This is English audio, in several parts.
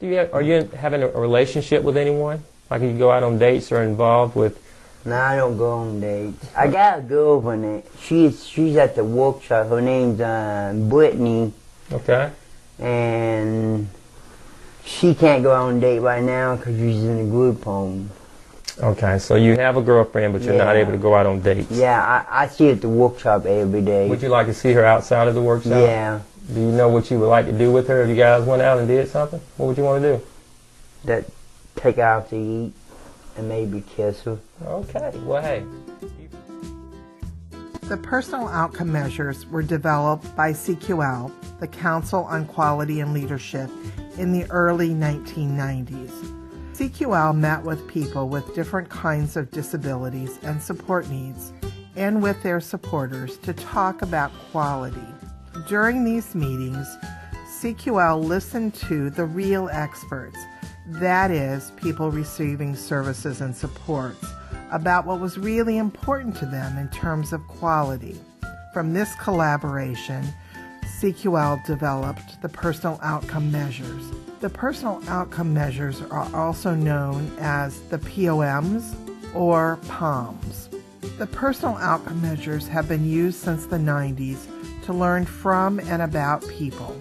Are you having a relationship with anyone? Like you go out on dates or involved with? No, I don't go on dates. I got a girlfriend. She's at the workshop. Her name's Brittany. Okay. And she can't go on a date right now because she's in a group home. Okay, so you have a girlfriend, but you're not able to go out on dates. Yeah, I see her at the workshop every day. Would you like to see her outside of the workshop? Yeah. Do you know what you would like to do with her if you guys went out and did something? What would you want to do? Take her out to eat and maybe kiss her. Okay, well, hey. The personal outcome measures were developed by CQL, the Council on Quality and Leadership, in the early 1990s. CQL met with people with different kinds of disabilities and support needs, and with their supporters to talk about quality. During these meetings, CQL listened to the real experts, that is, people receiving services and supports, about what was really important to them in terms of quality. From this collaboration, CQL developed the personal outcome measures. The personal outcome measures are also known as the POMs or POMs. The personal outcome measures have been used since the 90s to learn from and about people.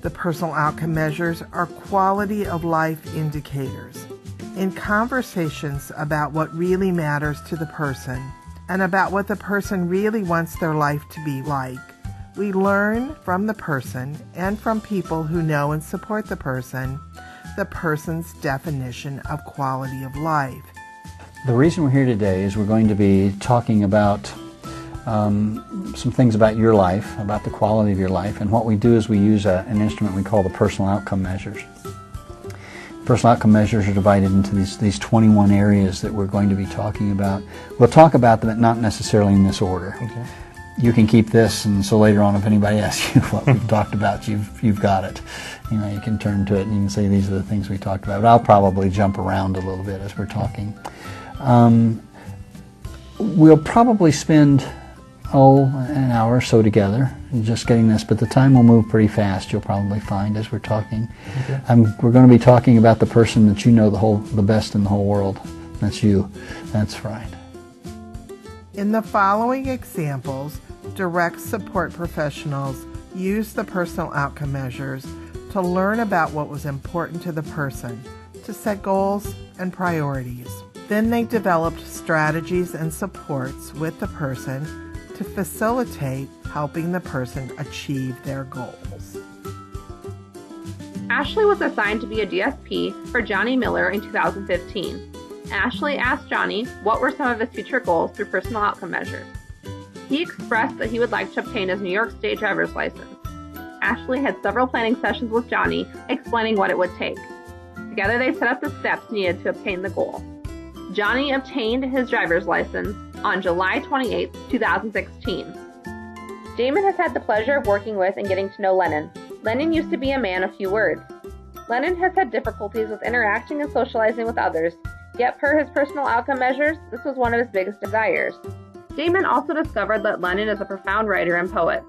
The personal outcome measures are quality of life indicators. In conversations about what really matters to the person and about what the person really wants their life to be like, we learn from the person and from people who know and support the person's definition of quality of life. The reason we're here today is we're going to be talking about some things about your life, about the quality of your life, and what we do is we use an instrument we call the personal outcome measures. Personal outcome measures are divided into these 21 areas that we're going to be talking about. We'll talk about them, but not necessarily in this order. Okay. You can keep this, and so later on if anybody asks you what we've talked about, you've got it. You know, you can turn to it and you can say these are the things we talked about. But I'll probably jump around a little bit as we're talking. We'll probably spend an hour or so together just getting this, but the time will move pretty fast, you'll probably find, as we're talking. Okay. We're going to be talking about the person that you know the best in the whole world. That's you. That's right. In the following examples, direct support professionals used the personal outcome measures to learn about what was important to the person, to set goals and priorities. Then they developed strategies and supports with the person to facilitate helping the person achieve their goals. Ashley was assigned to be a DSP for Johnny Miller in 2015. Ashley asked Johnny what were some of his future goals through personal outcome measures. He expressed that he would like to obtain his New York State driver's license. Ashley had several planning sessions with Johnny, explaining what it would take. Together they set up the steps needed to obtain the goal. Johnny obtained his driver's license on July 28, 2016. Damon has had the pleasure of working with and getting to know Lennon. Lennon used to be a man of few words. Lennon has had difficulties with interacting and socializing with others, yet per his personal outcome measures, this was one of his biggest desires. Damon also discovered that Lennon is a profound writer and poet.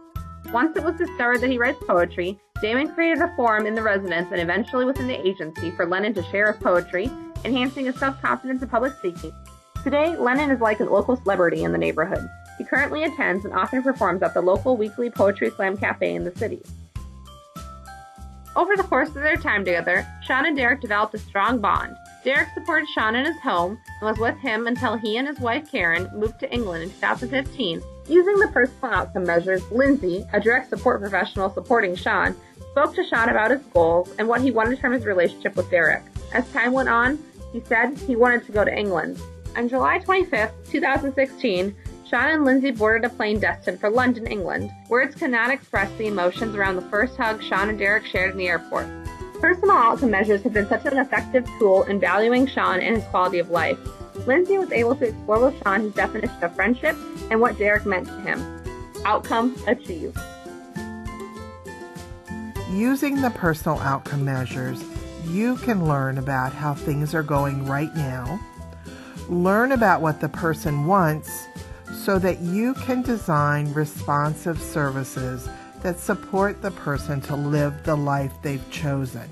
Once it was discovered that he writes poetry, Damon created a forum in the residence and eventually within the agency for Lennon to share his poetry, enhancing his self-confidence and public speaking. Today, Lennon is like a local celebrity in the neighborhood. He currently attends and often performs at the local weekly Poetry Slam Cafe in the city. Over the course of their time together, Sean and Derek developed a strong bond. Derek supported Sean in his home and was with him until he and his wife Karen moved to England in 2015. Using the personal outcome measures, Lindsay, a direct support professional supporting Sean, spoke to Sean about his goals and what he wanted from his relationship with Derek. As time went on, he said he wanted to go to England. On July 25, 2016, Sean and Lindsay boarded a plane destined for London, England. Words cannot express the emotions around the first hug Sean and Derek shared in the airport. Personal outcome measures have been such an effective tool in valuing Sean and his quality of life. Lindsay was able to explore with Sean his definition of friendship and what Derek meant to him. Outcome achieved. Using the personal outcome measures, you can learn about how things are going right now, learn about what the person wants, so that you can design responsive services that support the person to live the life they've chosen.